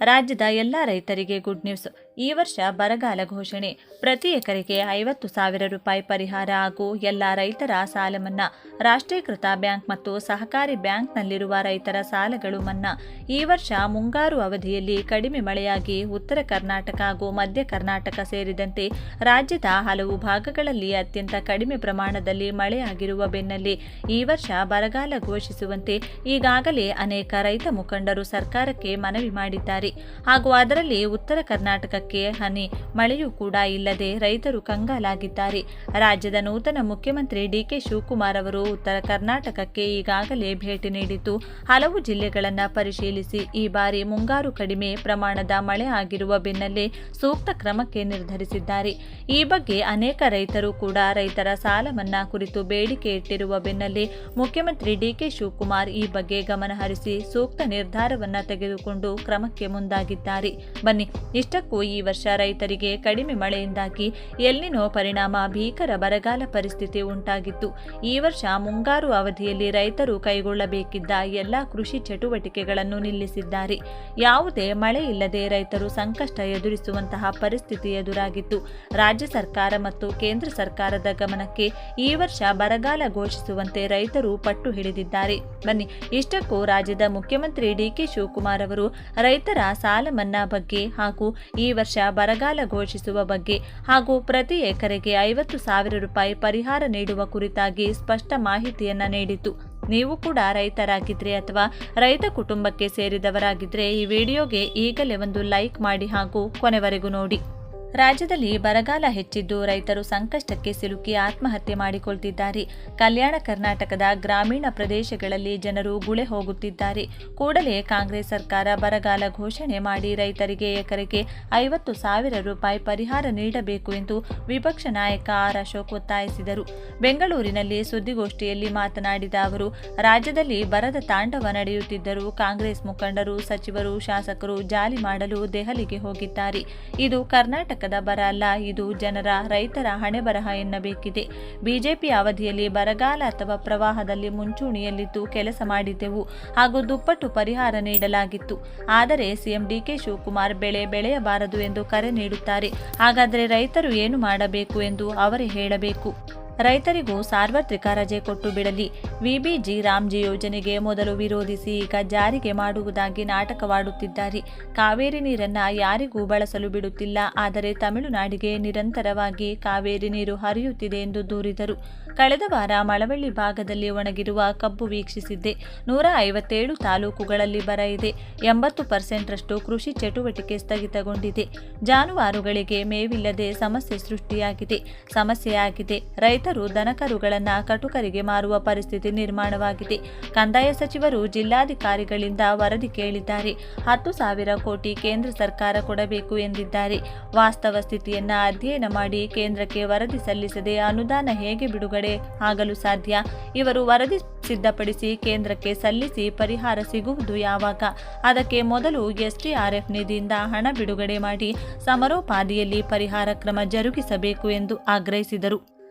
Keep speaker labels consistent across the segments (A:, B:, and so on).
A: ರಾಜ್ಯದ ಎಲ್ಲ ರೈತರಿಗೆ ಗುಡ್ ನ್ಯೂಸ್. ಈ ವರ್ಷ ಬರಗಾಲ ಘೋಷಣೆ. ಪ್ರತಿ ಎಕರೆಗೆ 50,000 ರೂಪಾಯಿ ಪರಿಹಾರ ಹಾಗೂ ಎಲ್ಲ ರೈತರ ಸಾಲ ಮನ್ನಾ. ರಾಷ್ಟ್ರೀಕೃತ ಬ್ಯಾಂಕ್ ಮತ್ತು ಸಹಕಾರಿ ಬ್ಯಾಂಕ್ನಲ್ಲಿರುವ ರೈತರ ಸಾಲಗಳು ಮನ್ನಾ. ಈ ವರ್ಷ ಮುಂಗಾರು ಅವಧಿಯಲ್ಲಿ ಕಡಿಮೆ ಮಳೆಯಾಗಿ ಉತ್ತರ ಕರ್ನಾಟಕ ಹಾಗೂ ಮಧ್ಯ ಕರ್ನಾಟಕ ಸೇರಿದಂತೆ ರಾಜ್ಯದ ಹಲವು ಭಾಗಗಳಲ್ಲಿ ಅತ್ಯಂತ ಕಡಿಮೆ ಪ್ರಮಾಣದಲ್ಲಿ ಮಳೆಯಾಗಿರುವ ಬೆನ್ನಲ್ಲೇ ಈ ವರ್ಷ ಬರಗಾಲ ಘೋಷಿಸುವಂತೆ ಈಗಾಗಲೇ ಅನೇಕ ರೈತ ಮುಖಂಡರು ಸರ್ಕಾರಕ್ಕೆ ಮನವಿ ಮಾಡಿದ್ದಾರೆ. ಹಾಗೂ ಅದರಲ್ಲಿ ಉತ್ತರ ಕರ್ನಾಟಕಕ್ಕೆ ಹನಿ ಮಳೆಯೂ ಕೂಡ ಇಲ್ಲದೆ ರೈತರು ಕಂಗಾಲಾಗಿದ್ದಾರೆ. ರಾಜ್ಯದ ನೂತನ ಮುಖ್ಯಮಂತ್ರಿ ಡಿಕೆ ಶಿವಕುಮಾರ್ ಅವರು ಉತ್ತರ ಕರ್ನಾಟಕಕ್ಕೆ ಈಗಾಗಲೇ ಭೇಟಿ ನೀಡಿದ್ದು ಹಲವು ಜಿಲ್ಲೆಗಳನ್ನು ಪರಿಶೀಲಿಸಿ ಈ ಬಾರಿ ಮುಂಗಾರು ಕಡಿಮೆ ಪ್ರಮಾಣದ ಮಳೆ ಆಗಿರುವ ಬೆನ್ನಲ್ಲೇ ಸೂಕ್ತ ಕ್ರಮಕ್ಕೆ ನಿರ್ಧರಿಸಿದ್ದಾರೆ. ಈ ಬಗ್ಗೆ ಅನೇಕ ರೈತರು ಕೂಡ ರೈತರ ಸಾಲ ಮನ್ನಾ ಕುರಿತು ಬೇಡಿಕೆ ಇಟ್ಟಿರುವ ಬೆನ್ನಲ್ಲೇ ಮುಖ್ಯಮಂತ್ರಿ ಡಿಕೆ ಶಿವಕುಮಾರ್ ಈ ಬಗ್ಗೆ ಗಮನಹರಿಸಿ ಸೂಕ್ತ ನಿರ್ಧಾರವನ್ನ ತೆಗೆದುಕೊಂಡು ಕ್ರಮಕ್ಕೆ ಮುಂದಾಗಿದ್ದಾರೆ. ಬನ್ನಿ, ಇಷ್ಟಕ್ಕೂ ಈ ವರ್ಷ ರೈತರಿಗೆ ಕಡಿಮೆ ಮಳೆಯಿಂದಾಗಿ ಎಲ್ನಿನೋ ಪರಿಣಾಮ ಭೀಕರ ಬರಗಾಲ ಪರಿಸ್ಥಿತಿ ಉಂಟಾಗಿತ್ತು. ಈ ವರ್ಷ ಮುಂಗಾರು ಅವಧಿಯಲ್ಲಿ ರೈತರು ಕೈಗೊಳ್ಳಬೇಕಿದ್ದ ಎಲ್ಲಾ ಕೃಷಿ ಚಟುವಟಿಕೆಗಳನ್ನು ನಿಲ್ಲಿಸಿದ್ದಾರೆ. ಯಾವುದೇ ಮಳೆ ಇಲ್ಲದೆ ರೈತರು ಸಂಕಷ್ಟ ಎದುರಿಸುವಂತಹ ಪರಿಸ್ಥಿತಿ ಎದುರಾಗಿತ್ತು. ರಾಜ್ಯ ಸರ್ಕಾರ ಮತ್ತು ಕೇಂದ್ರ ಸರ್ಕಾರದ ಗಮನಕ್ಕೆ ಈ ವರ್ಷ ಬರಗಾಲ ಘೋಷಿಸುವಂತೆ ರೈತರು ಪಟ್ಟು ಹಿಡಿದಿದ್ದಾರೆ. ಬನ್ನಿ, ಇಷ್ಟಕ್ಕೂ ರಾಜ್ಯದ ಮುಖ್ಯಮಂತ್ರಿ ಡಿಕೆ ಶಿವಕುಮಾರ್ ಅವರು ರೈತರ ಸಾಲ ಮನ್ನಾ ಬಗ್ಗೆ ಹಾಗೂ ಈ ವರ್ಷ ಬರಗಾಲ ಘೋಷಿಸುವ ಬಗ್ಗೆ ಹಾಗೂ ಪ್ರತಿ ಎಕರೆಗೆ 50,000 ರೂಪಾಯಿ ಪರಿಹಾರ ನೀಡುವ ಕುರಿತಾಗಿ ಸ್ಪಷ್ಟ ಮಾಹಿತಿಯನ್ನ ನೀಡಿತು. ನೀವು ಕೂಡ ರೈತರಾಗಿದ್ರೆ ಅಥವಾ ರೈತ ಕುಟುಂಬಕ್ಕೆ ಸೇರಿದವರಾಗಿದ್ರೆ ಈ ವಿಡಿಯೋಗೆ ಈಗಲೇ ಒಂದು ಲೈಕ್ ಮಾಡಿ ಹಾಗೂ ಕೊನೆವರೆಗೂ ನೋಡಿ. ರಾಜ್ಯದಲ್ಲಿ ಬರಗಾಲ ಹೆಚ್ಚಿದ್ದು ರೈತರು ಸಂಕಷ್ಟಕ್ಕೆ ಸಿಲುಕಿ ಆತ್ಮಹತ್ಯೆ ಮಾಡಿಕೊಳ್ತಿದ್ದಾರೆ. ಕಲ್ಯಾಣ ಕರ್ನಾಟಕದ ಗ್ರಾಮೀಣ ಪ್ರದೇಶಗಳಲ್ಲಿ ಜನರು ಗುಳೆ ಹೋಗುತ್ತಿದ್ದಾರೆ. ಕೂಡಲೇ ಕಾಂಗ್ರೆಸ್ ಸರ್ಕಾರ ಬರಗಾಲ ಘೋಷಣೆ ಮಾಡಿ ರೈತರಿಗೆ ಎಕರೆಗೆ 50,000 ರೂಪಾಯಿ ಪರಿಹಾರ ನೀಡಬೇಕು ಎಂದು ವಿಪಕ್ಷ ನಾಯಕ ಆರ್ ಅಶೋಕ್ ಒತ್ತಾಯಿಸಿದರು. ಬೆಂಗಳೂರಿನಲ್ಲಿ ಸುದ್ದಿಗೋಷ್ಠಿಯಲ್ಲಿ ಮಾತನಾಡಿದ ಅವರು, ರಾಜ್ಯದಲ್ಲಿ ಬರದ ತಾಂಡವ ನಡೆಯುತ್ತಿದ್ದರೂ ಕಾಂಗ್ರೆಸ್ ಮುಖಂಡರು, ಸಚಿವರು, ಶಾಸಕರು ಜಾಲಿ ಮಾಡಲು ದೆಹಲಿಗೆ ಹೋಗಿದ್ದಾರೆ. ಇದು ಕರ್ನಾಟಕ ಬರ ಅಲ್ಲ, ಇದು ಜನರ ರೈತರ ಹಣೆಬರಹ ಎನ್ನಬೇಕಿದೆ. ಬಿಜೆಪಿ ಅವಧಿಯಲ್ಲಿ ಬರಗಾಲ ಅಥವಾ ಪ್ರವಾಹದಲ್ಲಿ ಮುಂಚೂಣಿಯಲ್ಲಿದ್ದು ಕೆಲಸ ಮಾಡಿದ್ದೆವು ಹಾಗೂ ದುಪ್ಪಟ್ಟು ಪರಿಹಾರ ನೀಡಲಾಗಿತ್ತು. ಆದರೆ ಸಿಎಂ ಡಿಕೆ ಶಿವಕುಮಾರ್ ಬೆಳೆಯಬಾರದು ಎಂದು ಕರೆ ನೀಡುತ್ತಾರೆ. ಹಾಗಾದರೆ ರೈತರು ಏನು ಮಾಡಬೇಕು ಎಂದು ಅವರೇ ಹೇಳಬೇಕು. ರೈತರಿಗೂ ಸಾರ್ವತ್ರಿಕ ರಜೆ ಕೊಟ್ಟು ಬಿಡಲಿ. ವಿಬಿಜಿ ರಾಮ್ಜಿ ಯೋಜನೆಗೆ ಮೊದಲು ವಿರೋಧಿಸಿ ಈಗ ಜಾರಿಗೆ ಮಾಡುವುದಾಗಿ ನಾಟಕವಾಡುತ್ತಿದ್ದಾರೆ. ಕಾವೇರಿ ನೀರನ್ನ ಯಾರಿಗೂ ಬಳಸಲು ಬಿಡುತ್ತಿಲ್ಲ, ಆದರೆ ತಮಿಳುನಾಡಿಗೆ ನಿರಂತರವಾಗಿ ಕಾವೇರಿ ನೀರು ಹರಿಯುತ್ತಿದೆ ಎಂದು ದೂರಿದರು. ಕಳೆದ ವಾರ ಮಳವಳ್ಳಿ ಭಾಗದಲ್ಲಿ ಒಣಗಿರುವ ಕಬ್ಬು ವೀಕ್ಷಿಸಿದ್ದೆ. 157 ತಾಲೂಕುಗಳಲ್ಲಿ ಬರ ಇದೆ. 80% ರಷ್ಟು ಕೃಷಿ ಚಟುವಟಿಕೆ ಸ್ಥಗಿತಗೊಂಡಿದೆ. ಜಾನುವಾರುಗಳಿಗೆ ಮೇವಿಲ್ಲದೆ ಸಮಸ್ಯೆಯಾಗಿದೆ. ರೈತರು ದನಕರುಗಳನ್ನು ಕಟುಕರಿಗೆ ಮಾರುವ ಪರಿಸ್ಥಿತಿ ನಿರ್ಮಾಣವಾಗಿದೆ. ಕಂದಾಯ ಸಚಿವರು ಜಿಲ್ಲಾಧಿಕಾರಿಗಳಿಂದ ವರದಿ ಕೇಳಿದ್ದಾರೆ. 10,000 ಕೋಟಿ ಕೇಂದ್ರ ಸರ್ಕಾರ ಕೊಡಬೇಕು ಎಂದಿದ್ದಾರೆ. ವಾಸ್ತವ ಸ್ಥಿತಿಯನ್ನ ಅಧ್ಯಯನ ಮಾಡಿ ಕೇಂದ್ರಕ್ಕೆ ವರದಿ ಸಲ್ಲಿಸದೆ ಅನುದಾನ ಹೇಗೆ ಬಿಡುಗಡೆ ಆಗಲು ಸಾಧ್ಯ? ಇವರು ವರದಿ ಸಿದ್ಧಪಡಿಸಿ ಕೇಂದ್ರಕ್ಕೆ ಸಲ್ಲಿಸಿ ಪರಿಹಾರ ಸಿಗುವುದು ಯಾವಾಗ? ಅದಕ್ಕೆ ಮೊದಲು ಎಸ್ಡಿಆರ್ಎಫ್ ನಿಧಿಯಿಂದ ಹಣ ಬಿಡುಗಡೆ ಮಾಡಿ ಸಮರೋಪಾದಿಯಲ್ಲಿ ಪರಿಹಾರ ಕ್ರಮ ಜರುಗಿಸಬೇಕು ಎಂದು ಆಗ್ರಹಿಸಿದರು.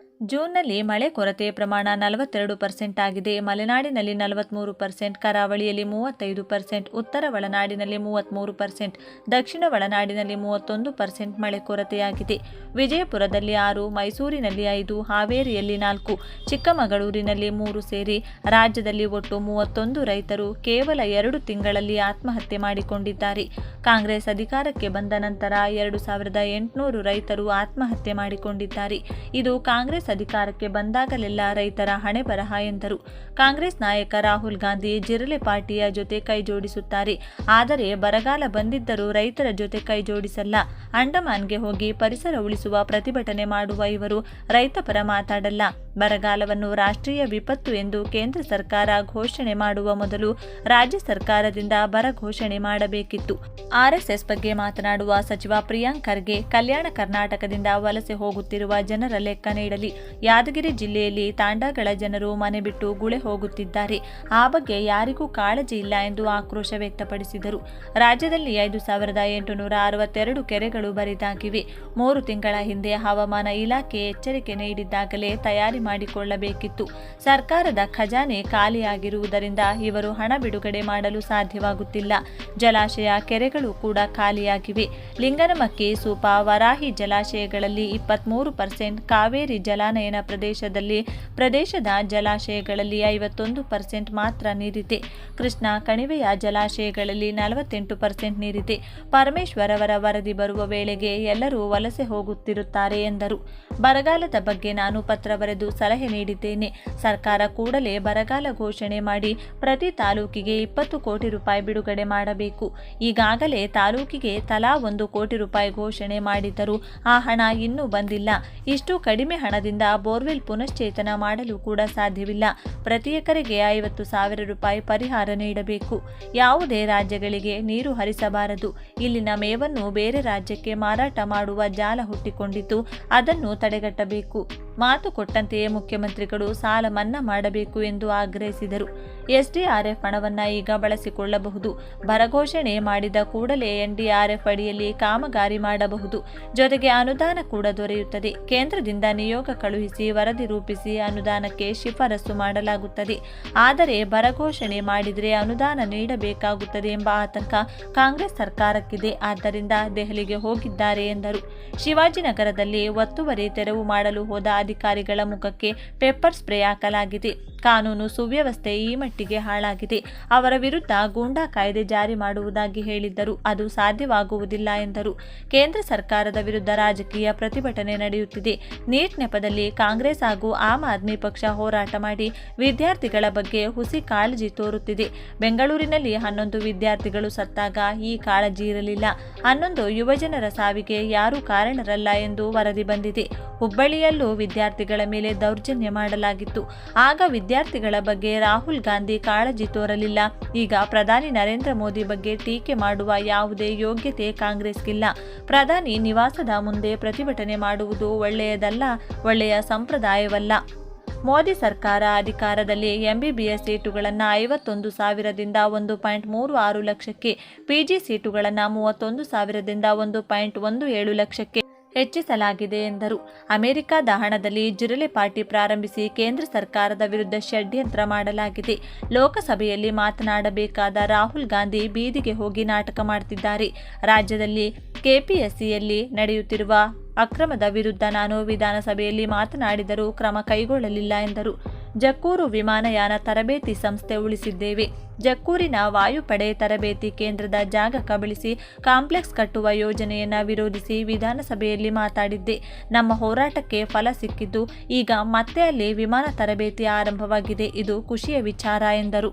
A: ಜೂನ್ನಲ್ಲಿ ಮಳೆ ಕೊರತೆ ಪ್ರಮಾಣ 42% ಆಗಿದೆ. ಮಲೆನಾಡಿನಲ್ಲಿ 43%, ಕರಾವಳಿಯಲ್ಲಿ 35%, ಉತ್ತರ ಒಳನಾಡಿನಲ್ಲಿ 33%, ದಕ್ಷಿಣ ಒಳನಾಡಿನಲ್ಲಿ 31% ಮಳೆ ಕೊರತೆಯಾಗಿದೆ. ವಿಜಯಪುರದಲ್ಲಿ 6, ಮೈಸೂರಿನಲ್ಲಿ 5, ಹಾವೇರಿಯಲ್ಲಿ 4, ಚಿಕ್ಕಮಗಳೂರಿನಲ್ಲಿ 3 ಸೇರಿ ರಾಜ್ಯದಲ್ಲಿ ಒಟ್ಟು 31 ರೈತರು ಕೇವಲ 2 ತಿಂಗಳಲ್ಲಿ ಆತ್ಮಹತ್ಯೆ ಮಾಡಿಕೊಂಡಿದ್ದಾರೆ. ಕಾಂಗ್ರೆಸ್ ಅಧಿಕಾರಕ್ಕೆ ಬಂದ ನಂತರ 2,800 ರೈತರು ಆತ್ಮಹತ್ಯೆ ಮಾಡಿಕೊಂಡಿದ್ದಾರೆ. ಇದು ಕಾಂಗ್ರೆಸ್ ಅಧಿಕಾರಕ್ಕೆ ಬಂದಾಗಲೆಲ್ಲ ರೈತರ ಹಣೆ ಬರಹ ಎಂದರು. ಕಾಂಗ್ರೆಸ್ ನಾಯಕ ರಾಹುಲ್ ಗಾಂಧಿ ಜಿರಲೆ ಪಾರ್ಟಿಯ ಜೊತೆ ಕೈ ಜೋಡಿಸುತ್ತಾರೆ. ಆದರೆ ಬರಗಾಲ ಬಂದಿದ್ದರೂ ರೈತರ ಜೊತೆ ಕೈ ಜೋಡಿಸಲ್ಲ. ಅಂಡಮಾನ್ಗೆ ಹೋಗಿ ಪರಿಸರ ಉಳಿಸುವ ಪ್ರತಿಭಟನೆ ಮಾಡುವ ಇವರು ರೈತ ಪರ ಮಾತಾಡಲ್ಲ. ಬರಗಾಲವನ್ನು ರಾಷ್ಟ್ರೀಯ ವಿಪತ್ತು ಎಂದು ಕೇಂದ್ರ ಸರ್ಕಾರ ಘೋಷಣೆ ಮಾಡುವ ಮೊದಲು ರಾಜ್ಯ ಸರ್ಕಾರದಿಂದ ಬರ ಘೋಷಣೆ ಮಾಡಬೇಕಿತ್ತು. ಆರ್ಎಸ್ಎಸ್ ಬಗ್ಗೆ ಮಾತನಾಡುವ ಸಚಿವ ಪ್ರಿಯಾಂಕ್ ಖರ್ಗೆ ಕಲ್ಯಾಣ ಕರ್ನಾಟಕದಿಂದ ವಲಸೆ ಹೋಗುತ್ತಿರುವ ಜನರ ಲೆಕ್ಕ ನೀಡಲಿ. ಯಾದಗಿರಿ ಜಿಲ್ಲೆಯಲ್ಲಿ ತಾಂಡಾಗಳ ಜನರು ಮನೆ ಬಿಟ್ಟು ಗುಳೆ ಹೋಗುತ್ತಿದ್ದಾರೆ. ಆ ಬಗ್ಗೆ ಯಾರಿಗೂ ಕಾಳಜಿ ಇಲ್ಲ ಎಂದು ಆಕ್ರೋಶ ವ್ಯಕ್ತಪಡಿಸಿದರು. ರಾಜ್ಯದಲ್ಲಿ 5,862 ಕೆರೆಗಳು ಬರಿದಾಗಿವೆ. 3 ತಿಂಗಳ ಹಿಂದೆ ಹವಾಮಾನ ಇಲಾಖೆ ಎಚ್ಚರಿಕೆ ನೀಡಿದ್ದಾಗಲೇ ತಯಾರಿ ಮಾಡಿಕೊಳ್ಳಬೇಕಿತ್ತು. ಸರ್ಕಾರದ ಖಜಾನೆ ಖಾಲಿಯಾಗಿರುವುದರಿಂದ ಇವರು ಹಣ ಬಿಡುಗಡೆ ಮಾಡಲು ಸಾಧ್ಯವಾಗುತ್ತಿಲ್ಲ. ಜಲಾಶಯ, ಕೆರೆಗಳು ಕೂಡ ಖಾಲಿಯಾಗಿವೆ. ಲಿಂಗನಮಕ್ಕಿ, ಸೂಪಾ, ವರಾಹಿ ಜಲಾಶಯಗಳಲ್ಲಿ 23%, ಕಾವೇರಿ ಜಲಾನಯನ ಪ್ರದೇಶದ ಜಲಾಶಯಗಳಲ್ಲಿ 51% ಮಾತ್ರ ನೀರಿದೆ. ಕೃಷ್ಣಾ ಕಣಿವೆಯ ಜಲಾಶಯಗಳಲ್ಲಿ 48% ನೀರಿದೆ. ಪರಮೇಶ್ವರ್ ಅವರ ವರದಿ ಬರುವ ವೇಳೆಗೆ ಎಲ್ಲರೂ ವಲಸೆ ಹೋಗುತ್ತಿರುತ್ತಾರೆ ಎಂದರು. ಬರಗಾಲದ ಬಗ್ಗೆ ನಾನು ಪತ್ರ ಬರೆದು ಸಲಹೆ ನೀಡಿದ್ದೇನೆ. ಸರ್ಕಾರ ಕೂಡಲೇ ಬರಗಾಲ ಘೋಷಣೆ ಮಾಡಿ ಪ್ರತಿ ತಾಲೂಕಿಗೆ 20 ಕೋಟಿ ರೂಪಾಯಿ ಬಿಡುಗಡೆ ಮಾಡಬೇಕು. ಈಗಾಗಲೇ ತಾಲೂಕಿಗೆ ತಲಾ 1 ಕೋಟಿ ರೂಪಾಯಿ ಘೋಷಣೆ ಮಾಡಿದ್ದರೂ ಆ ಹಣ ಇನ್ನೂ ಬಂದಿಲ್ಲ. ಇಷ್ಟು ಕಡಿಮೆ ಹಣದಿಂದ ಬೋರ್ವೆಲ್ ಪುನಶ್ಚೇತನ ಮಾಡಲು ಕೂಡ ಸಾಧ್ಯವಿಲ್ಲ. ಪ್ರತಿ ಎಕರೆಗೆ 50,000 ರೂಪಾಯಿ ಪರಿಹಾರ ನೀಡಬೇಕು. ಯಾವುದೇ ರಾಜ್ಯಗಳಿಗೆ ನೀರು ಹರಿಸಬಾರದು. ಇಲ್ಲಿನ ಮೇವನ್ನು ಬೇರೆ ರಾಜ್ಯಕ್ಕೆ ಮಾರಾಟ ಮಾಡುವ ಜಾಲ ಹುಟ್ಟಿಕೊಂಡಿದ್ದು, ಅದನ್ನು ತಡೆಗಟ್ಟಬೇಕು. ಮಾತು ಕೊಟ್ಟಂತೆಯೇ ಮುಖ್ಯಮಂತ್ರಿಗಳು ಸಾಲ ಮನ್ನಾ ಮಾಡಬೇಕು ಎಂದು ಆಗ್ರಹಿಸಿದರು. ಎಸ್ಡಿಆರ್ಎಫ್ ಹಣವನ್ನು ಈಗ ಬಳಸಿಕೊಳ್ಳಬಹುದು. ಬರಘೋಷಣೆ ಮಾಡಿದ ಕೂಡಲೇ ಎನ್ಡಿಆರ್ಎಫ್ ಅಡಿಯಲ್ಲಿ ಕಾಮಗಾರಿ ಮಾಡಬಹುದು. ಜೊತೆಗೆ ಅನುದಾನ ಕೂಡ ದೊರೆಯುತ್ತದೆ. ಕೇಂದ್ರದಿಂದ ನಿಯೋಗ ಕಳುಹಿಸಿ ವರದಿ ರೂಪಿಸಿ ಅನುದಾನಕ್ಕೆ ಶಿಫಾರಸು ಮಾಡಲಾಗುತ್ತದೆ. ಆದರೆ ಬರಘೋಷಣೆ ಮಾಡಿದರೆ ಅನುದಾನ ನೀಡಬೇಕಾಗುತ್ತದೆ ಎಂಬ ಆತಂಕ ಕಾಂಗ್ರೆಸ್ ಸರ್ಕಾರಕ್ಕಿದೆ. ಆದ್ದರಿಂದ ದೆಹಲಿಗೆ ಹೋಗಿದ್ದಾರೆ ಎಂದರು. ಶಿವಾಜಿನಗರದಲ್ಲಿ ಒತ್ತುವರಿ ತೆರವು ಮಾಡಲು ಹೋದ ಅಧಿಕಾರಿಗಳ ಮುಖಕ್ಕೆ ಪೆಪ್ಪರ್ ಸ್ಪ್ರೇ ಹಾಕಲಾಗಿದೆ. ಕಾನೂನು ಸುವ್ಯವಸ್ಥೆ ಈ ಮಟ್ಟಿಗೆ ಹಾಳಾಗಿದೆ. ಅವರ ವಿರುದ್ಧ ಗೂಂಡಾ ಕಾಯ್ದೆ ಜಾರಿ ಮಾಡುವುದಾಗಿ ಹೇಳಿದ್ದರು. ಅದು ಸಾಧ್ಯವಾಗುವುದಿಲ್ಲ ಎಂದರು. ಕೇಂದ್ರ ಸರ್ಕಾರದ ವಿರುದ್ಧ ರಾಜಕೀಯ ಪ್ರತಿಭಟನೆ ನಡೆಯುತ್ತಿದೆ. ನೀಟ್ ನೆಪದಲ್ಲಿ ಕಾಂಗ್ರೆಸ್ ಹಾಗೂ ಆಮ್ ಆದ್ಮಿ ಪಕ್ಷ ಹೋರಾಟ ಮಾಡಿ ವಿದ್ಯಾರ್ಥಿಗಳ ಬಗ್ಗೆ ಹುಸಿ ಕಾಳಜಿ ತೋರುತ್ತಿದೆ. ಬೆಂಗಳೂರಿನಲ್ಲಿ 11 ವಿದ್ಯಾರ್ಥಿಗಳು ಸತ್ತಾಗ ಈ ಕಾಳಜಿ ಇರಲಿಲ್ಲ. 11 ಯುವಜನರ ಸಾವಿಗೆ ಯಾರೂ ಕಾರಣರಲ್ಲ ಎಂದು ವರದಿ ಬಂದಿದೆ. ಹುಬ್ಬಳ್ಳಿಯಲ್ಲೂ ವಿದ್ಯಾರ್ಥಿಗಳ ಮೇಲೆ ದೌರ್ಜನ್ಯ ಮಾಡಲಾಗಿತ್ತು. ಆಗ ವಿದ್ಯಾರ್ಥಿಗಳ ಬಗ್ಗೆ ರಾಹುಲ್ ಗಾಂಧಿ ಕಾಳಜಿ ತೋರಲಿಲ್ಲ. ಈಗ ಪ್ರಧಾನಿ ನರೇಂದ್ರ ಮೋದಿ ಬಗ್ಗೆ ಟೀಕೆ ಮಾಡುವ ಯಾವುದೇ ಯೋಗ್ಯತೆ ಕಾಂಗ್ರೆಸ್ಗಿಲ್ಲ. ಪ್ರಧಾನಿ ನಿವಾಸದ ಮುಂದೆ ಪ್ರತಿಭಟನೆ ಮಾಡುವುದು ಒಳ್ಳೆಯ ಸಂಪ್ರದಾಯವಲ್ಲ. ಮೋದಿ ಸರ್ಕಾರ ಅಧಿಕಾರದಲ್ಲಿ ಎಂಬಿಬಿಎಸ್ ಸೀಟುಗಳನ್ನು 51,000ದಿಂದ 1.36 ಲಕ್ಷಕ್ಕೆ, ಪಿಜಿ ಸೀಟುಗಳನ್ನು 31,000ದಿಂದ 1.17 ಲಕ್ಷಕ್ಕೆ ಹೆಚ್ಚಿಸಲಾಗಿದೆ ಎಂದರು. ಅಮೆರಿಕದ ಹಣದಲ್ಲಿ ಜಿರಳೆ ಪಾರ್ಟಿ ಪ್ರಾರಂಭಿಸಿ ಕೇಂದ್ರ ಸರ್ಕಾರದ ವಿರುದ್ಧ ಷಡ್ಯಂತ್ರ ಮಾಡಲಾಗಿದೆ. ಲೋಕಸಭೆಯಲ್ಲಿ ಮಾತನಾಡಬೇಕಾದ ರಾಹುಲ್ ಗಾಂಧಿ ಬೀದಿಗೆ ಹೋಗಿ ನಾಟಕ ಮಾಡುತ್ತಿದ್ದಾರೆ. ರಾಜ್ಯದಲ್ಲಿ ಕೆಪಿಎಸ್ಸಿಯಲ್ಲಿ ನಡೆಯುತ್ತಿರುವ ಅಕ್ರಮದ ವಿರುದ್ಧ ನಾನು ವಿಧಾನಸಭೆಯಲ್ಲಿ ಮಾತನಾಡಿದರೂ ಕ್ರಮ ಕೈಗೊಳ್ಳಲಿಲ್ಲ ಎಂದರು. ಜಕ್ಕೂರು ವಿಮಾನಯಾನ ತರಬೇತಿ ಸಂಸ್ಥೆ ಉಳಿಸಿದ್ದೇವೆ. ಜಕ್ಕೂರಿನ ವಾಯುಪಡೆ ತರಬೇತಿ ಕೇಂದ್ರದ ಜಾಗ ಕಬಳಿಸಿ ಕಾಂಪ್ಲೆಕ್ಸ್ ಕಟ್ಟುವ ಯೋಜನೆಯನ್ನು ವಿರೋಧಿಸಿ ವಿಧಾನಸಭೆಯಲ್ಲಿ ಮಾತಾಡಿದ್ದೆ. ನಮ್ಮ ಹೋರಾಟಕ್ಕೆ ಫಲ ಸಿಕ್ಕಿದ್ದು ಈಗ ಮತ್ತೆ ಅಲ್ಲಿ ವಿಮಾನ ತರಬೇತಿ ಆರಂಭವಾಗಿದೆ. ಇದು ಖುಷಿಯ ವಿಚಾರ ಎಂದರು.